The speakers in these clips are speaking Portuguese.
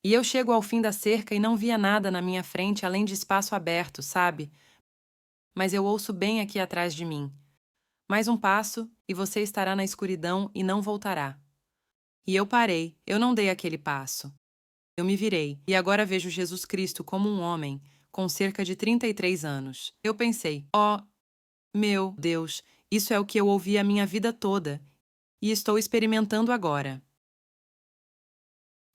E eu chego ao fim da cerca e não via nada na minha frente além de espaço aberto, sabe? Mas eu ouço bem aqui atrás de mim. Mais um passo e você estará na escuridão e não voltará. E eu parei, eu não dei aquele passo. Eu me virei e agora vejo Jesus Cristo como um homem com cerca de 33 anos. Eu pensei, ó, meu Deus, isso é o que eu ouvi a minha vida toda e estou experimentando agora.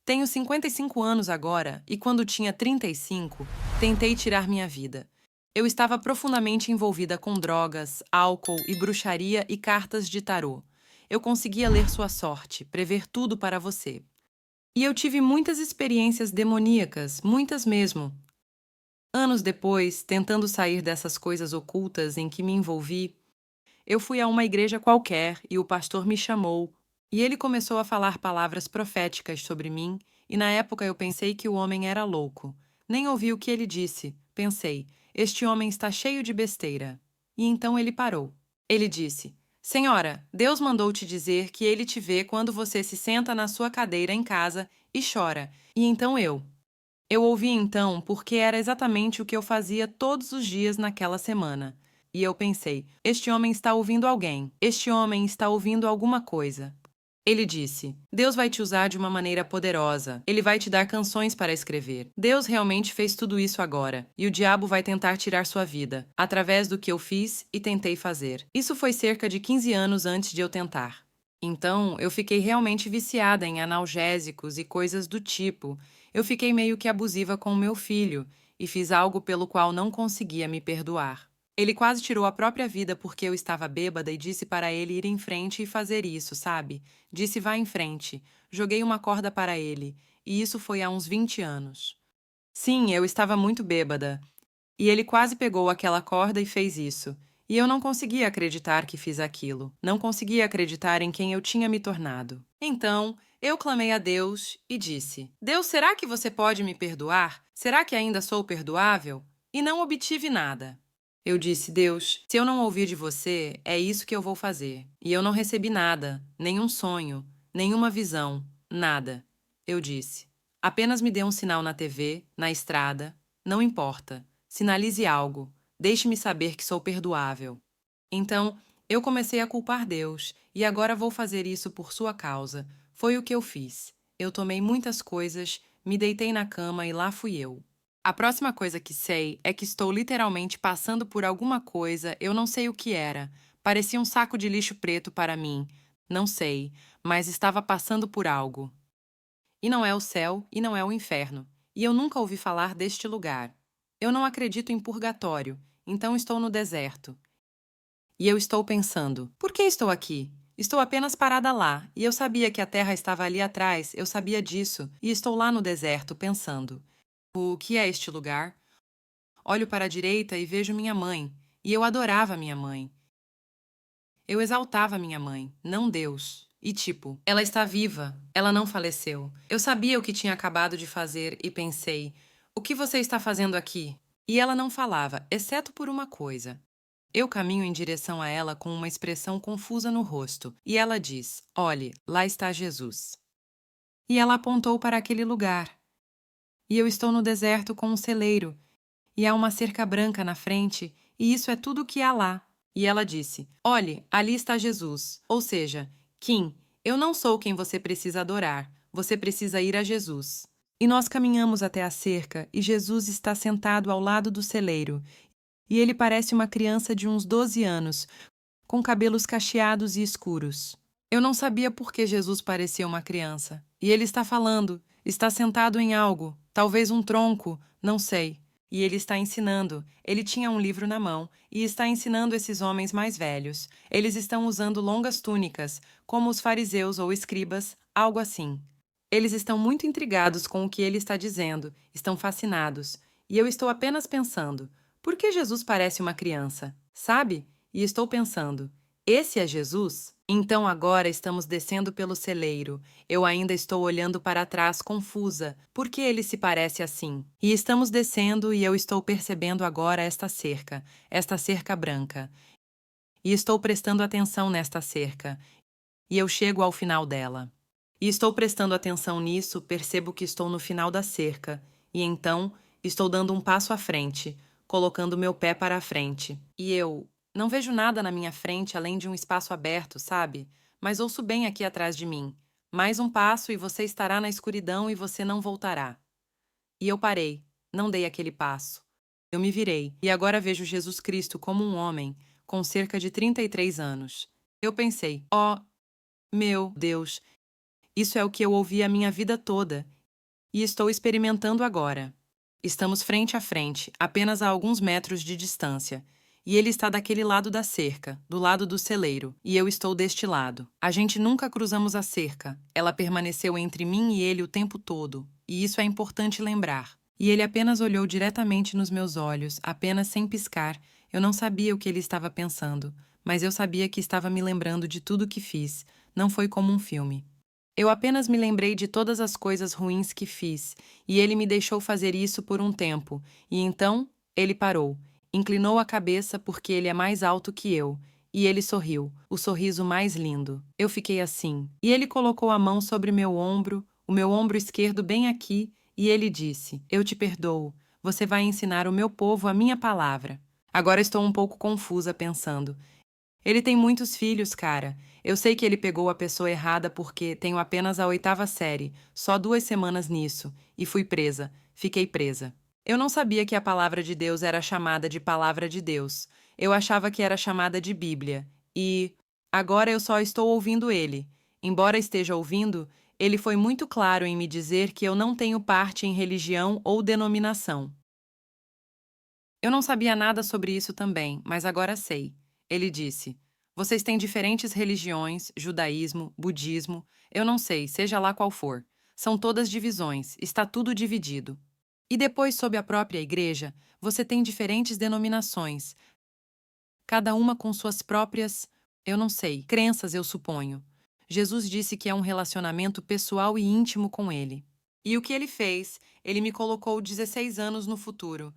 Tenho 55 anos agora e quando tinha 35, tentei tirar minha vida. Eu estava profundamente envolvida com drogas, álcool e bruxaria e cartas de tarô. Eu conseguia ler sua sorte, prever tudo para você. E eu tive muitas experiências demoníacas, muitas mesmo. Anos depois, tentando sair dessas coisas ocultas em que me envolvi, eu fui a uma igreja qualquer e o pastor me chamou, e ele começou a falar palavras proféticas sobre mim, e na época eu pensei que o homem era louco. Nem ouvi o que ele disse. Pensei, este homem está cheio de besteira. E então ele parou. Ele disse: Senhora, Deus mandou te dizer que ele te vê quando você se senta na sua cadeira em casa e chora. E então eu ouvi então porque era exatamente o que eu fazia todos os dias naquela semana. E eu pensei: este homem está ouvindo alguém, este homem está ouvindo alguma coisa. Ele disse: Deus vai te usar de uma maneira poderosa. Ele vai te dar canções para escrever. Deus realmente fez tudo isso agora, e o diabo vai tentar tirar sua vida, através do que eu fiz e tentei fazer. Isso foi cerca de 15 anos antes de eu tentar. Então, eu fiquei realmente viciada em analgésicos e coisas do tipo. Eu fiquei meio que abusiva com o meu filho e fiz algo pelo qual não conseguia me perdoar. Ele quase tirou a própria vida porque eu estava bêbada e disse para ele ir em frente e fazer isso, sabe? Disse vá em frente. Joguei uma corda para ele, e isso foi há uns 20 anos. Sim, eu estava muito bêbada. E ele quase pegou aquela corda e fez isso. E eu não conseguia acreditar que fiz aquilo. Não conseguia acreditar em quem eu tinha me tornado. Então, eu clamei a Deus e disse: Deus, será que você pode me perdoar? Será que ainda sou perdoável? E não obtive nada. Eu disse: Deus, se eu não ouvir de você, é isso que eu vou fazer. E eu não recebi nada, nenhum sonho, nenhuma visão, nada. Eu disse: apenas me dê um sinal na TV, na estrada, não importa. Sinalize algo. Deixe-me saber que sou perdoável. Então, eu comecei a culpar Deus, e agora vou fazer isso por sua causa. Foi o que eu fiz. Eu tomei muitas coisas, me deitei na cama e lá fui eu. A próxima coisa que sei é que estou literalmente passando por alguma coisa, eu não sei o que era. Parecia um saco de lixo preto para mim. Não sei, mas estava passando por algo. E não é o céu e não é o inferno. E eu nunca ouvi falar deste lugar. Eu não acredito em purgatório, então estou no deserto. E eu estou pensando: por que estou aqui? Estou apenas parada lá, e eu sabia que a terra estava ali atrás, eu sabia disso, e estou lá no deserto pensando: o que é este lugar? Olho para a direita e vejo minha mãe, e eu adorava minha mãe. Eu exaltava minha mãe, não Deus. E tipo, ela está viva, ela não faleceu. Eu sabia o que tinha acabado de fazer e pensei: o que você está fazendo aqui? E ela não falava, exceto por uma coisa. Eu caminho em direção a ela com uma expressão confusa no rosto, e ela diz: olhe, lá está Jesus. E ela apontou para aquele lugar. E eu estou no deserto com um celeiro, e há uma cerca branca na frente, e isso é tudo o que há lá. E ela disse: olhe, ali está Jesus. Ou seja, Kim, eu não sou quem você precisa adorar. Você precisa ir a Jesus. E nós caminhamos até a cerca, e Jesus está sentado ao lado do celeiro. E ele parece uma criança de uns 12 anos, com cabelos cacheados e escuros. Eu não sabia por que Jesus parecia uma criança. E ele está falando, está sentado em algo, talvez um tronco, não sei. E ele está ensinando. Ele tinha um livro na mão e está ensinando esses homens mais velhos. Eles estão usando longas túnicas, como os fariseus ou escribas, algo assim. Eles estão muito intrigados com o que ele está dizendo, estão fascinados. E eu estou apenas pensando: por que Jesus parece uma criança? Sabe? E estou pensando: esse é Jesus? Então agora estamos descendo pelo celeiro. Eu ainda estou olhando para trás confusa. Por que ele se parece assim? E estamos descendo e eu estou percebendo agora esta cerca branca. E estou prestando atenção nesta cerca. E eu chego ao final dela. E estou prestando atenção nisso, percebo que estou no final da cerca, e então estou dando um passo à frente, colocando meu pé para a frente. E eu não vejo nada na minha frente além de um espaço aberto, sabe? Mas ouço bem aqui atrás de mim. Mais um passo e você estará na escuridão e você não voltará. E eu parei, não dei aquele passo. Eu me virei, e agora vejo Jesus Cristo como um homem, com cerca de 33 anos. Eu pensei, ó, meu Deus, isso é o que eu ouvi a minha vida toda, e estou experimentando agora. Estamos frente a frente, apenas a alguns metros de distância, e ele está daquele lado da cerca, do lado do celeiro, e eu estou deste lado. A gente nunca cruzamos a cerca, ela permaneceu entre mim e ele o tempo todo, e isso é importante lembrar. E ele apenas olhou diretamente nos meus olhos, apenas sem piscar. Eu não sabia o que ele estava pensando, mas eu sabia que estava me lembrando de tudo que fiz. Não foi como um filme. Eu apenas me lembrei de todas as coisas ruins que fiz, e ele me deixou fazer isso por um tempo, e então ele parou, inclinou a cabeça porque ele é mais alto que eu, e ele sorriu, o sorriso mais lindo. Eu fiquei assim, e ele colocou a mão sobre meu ombro, o meu ombro esquerdo bem aqui, e ele disse: Eu te perdoo, você vai ensinar o meu povo a minha palavra. Agora estou um pouco confusa pensando. Ele tem muitos filhos, cara. Eu sei que ele pegou a pessoa errada porque tenho apenas a 8ª série, só 2 semanas nisso, e fui presa. Fiquei presa. Eu não sabia que a palavra de Deus era chamada de palavra de Deus. Eu achava que era chamada de Bíblia. E agora eu só estou ouvindo ele. Embora esteja ouvindo, ele foi muito claro em me dizer que eu não tenho parte em religião ou denominação. Eu não sabia nada sobre isso também, mas agora sei. Ele disse: Vocês têm diferentes religiões, judaísmo, budismo, eu não sei, seja lá qual for. São todas divisões, está tudo dividido. E depois, sob a própria igreja, você tem diferentes denominações, cada uma com suas próprias, eu não sei, crenças, eu suponho. Jesus disse que é um relacionamento pessoal e íntimo com ele. E o que ele fez? Ele me colocou 16 anos no futuro.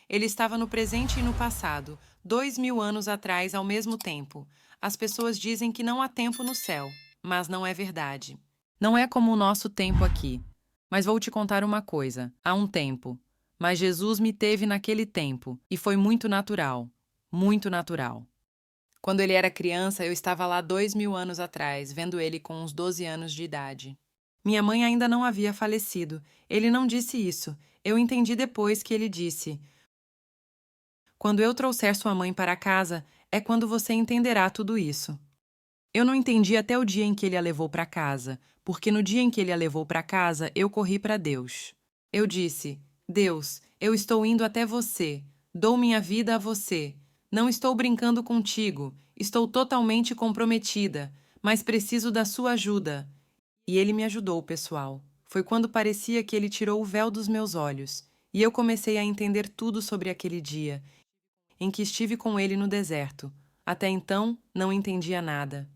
Ele estava no presente e no passado, 2000 anos atrás ao mesmo tempo. As pessoas dizem que não há tempo no céu, mas não é verdade. Não é como o nosso tempo aqui. Mas vou te contar uma coisa: há um tempo. Mas Jesus me teve naquele tempo, e foi muito natural. Muito natural. Quando ele era criança, eu estava lá 2000 anos atrás, vendo ele com uns 12 anos de idade. Minha mãe ainda não havia falecido. Ele não disse isso. Eu entendi depois que ele disse: Quando eu trouxer sua mãe para casa, é quando você entenderá tudo isso. Eu não entendi até o dia em que ele a levou para casa, porque no dia em que ele a levou para casa, eu corri para Deus. Eu disse: Deus, eu estou indo até você, dou minha vida a você. Não estou brincando contigo, estou totalmente comprometida, mas preciso da sua ajuda. E ele me ajudou, pessoal. Foi quando parecia que ele tirou o véu dos meus olhos, e eu comecei a entender tudo sobre aquele dia em que estive com ele no deserto. Até então, não entendia nada.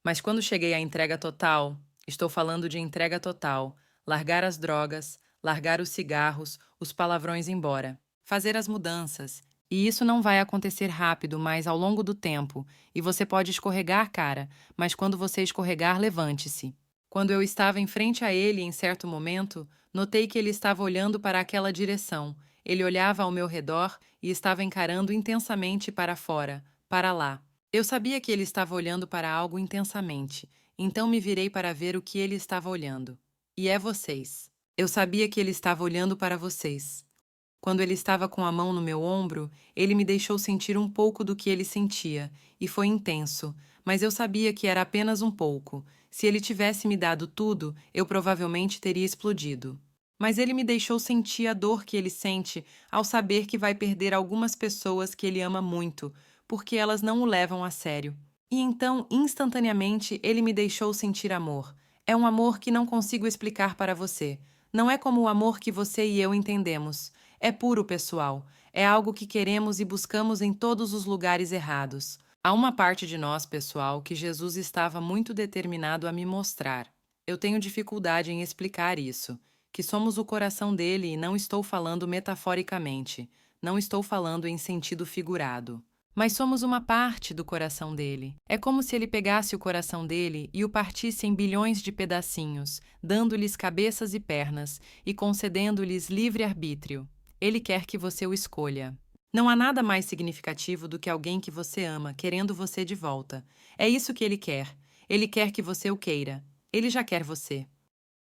Mas quando cheguei à entrega total, estou falando de entrega total, largar as drogas, largar os cigarros, os palavrões embora, fazer as mudanças. E isso não vai acontecer rápido, mas ao longo do tempo. E você pode escorregar, cara, mas quando você escorregar, levante-se. Quando eu estava em frente a ele em certo momento, notei que ele estava olhando para aquela direção. Ele olhava ao meu redor e estava encarando intensamente para fora, para lá. Eu sabia que ele estava olhando para algo intensamente, então me virei para ver o que ele estava olhando. E é vocês. Eu sabia que ele estava olhando para vocês. Quando ele estava com a mão no meu ombro, ele me deixou sentir um pouco do que ele sentia, e foi intenso, mas eu sabia que era apenas um pouco. Se ele tivesse me dado tudo, eu provavelmente teria explodido. Mas ele me deixou sentir a dor que ele sente ao saber que vai perder algumas pessoas que ele ama muito, porque elas não o levam a sério. E então, instantaneamente, ele me deixou sentir amor. É um amor que não consigo explicar para você. Não é como o amor que você e eu entendemos. É puro, pessoal. É algo que queremos e buscamos em todos os lugares errados. Há uma parte de nós, pessoal, que Jesus estava muito determinado a me mostrar. Eu tenho dificuldade em explicar isso, que somos o coração dele e não estou falando metaforicamente, não estou falando em sentido figurado. Mas somos uma parte do coração dele. É como se ele pegasse o coração dele e o partisse em bilhões de pedacinhos, dando-lhes cabeças e pernas e concedendo-lhes livre arbítrio. Ele quer que você o escolha. Não há nada mais significativo do que alguém que você ama querendo você de volta. É isso que ele quer. Ele quer que você o queira. Ele já quer você.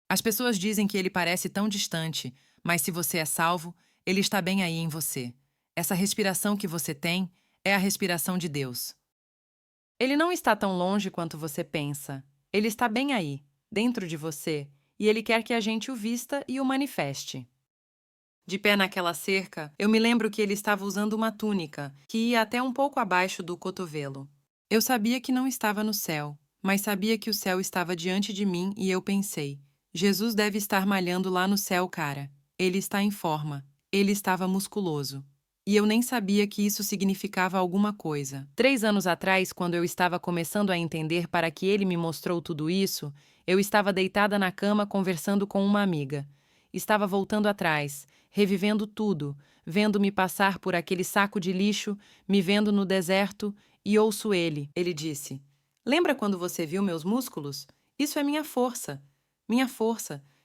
As pessoas dizem que ele parece tão distante, mas se você é salvo, ele está bem aí em você. Essa respiração que você tem é a respiração de Deus. Ele não está tão longe quanto você pensa. Ele está bem aí, dentro de você, e ele quer que a gente o vista e o manifeste. De pé naquela cerca, eu me lembro que ele estava usando uma túnica que ia até um pouco abaixo do cotovelo. Eu sabia que não estava no céu, mas sabia que o céu estava diante de mim e eu pensei: Jesus deve estar malhando lá no céu, cara. Ele está em forma. Ele estava musculoso. E eu nem sabia que isso significava alguma coisa. 3 anos atrás, quando eu estava começando a entender para que ele me mostrou tudo isso, eu estava deitada na cama conversando com uma amiga. Estava voltando atrás, revivendo tudo, vendo-me passar por aquele saco de lixo, me vendo no deserto, e ouço ele. Ele disse: Lembra quando você viu meus músculos? Isso é minha força,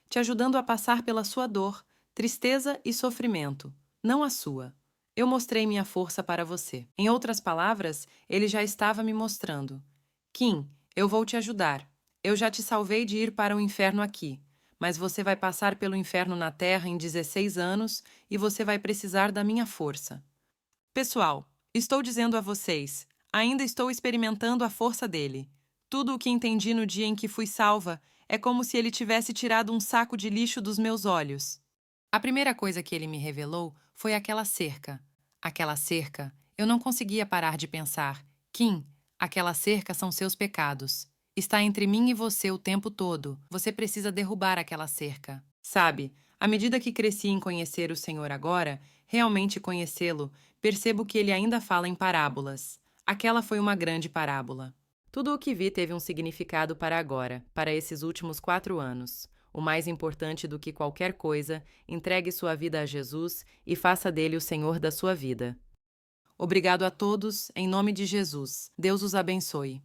te ajudando a passar pela sua dor, tristeza e sofrimento, não a sua. Eu mostrei minha força para você. Em outras palavras, ele já estava me mostrando: Kim, eu vou te ajudar. Eu já te salvei de ir para o inferno aqui, mas você vai passar pelo inferno na Terra em 16 anos e você vai precisar da minha força. Pessoal, estou dizendo a vocês, ainda estou experimentando a força dele. Tudo o que entendi no dia em que fui salva é como se ele tivesse tirado um saco de lixo dos meus olhos. A primeira coisa que ele me revelou foi aquela cerca. Aquela cerca, eu não conseguia parar de pensar: Kim, aquela cerca são seus pecados. Está entre mim e você o tempo todo. Você precisa derrubar aquela cerca. Sabe, à medida que cresci em conhecer o Senhor agora, realmente conhecê-lo, percebo que ele ainda fala em parábolas. Aquela foi uma grande parábola. Tudo o que vi teve um significado para agora, para esses últimos 4 anos. O mais importante do que qualquer coisa, entregue sua vida a Jesus e faça dele o Senhor da sua vida. Obrigado a todos, em nome de Jesus. Deus os abençoe.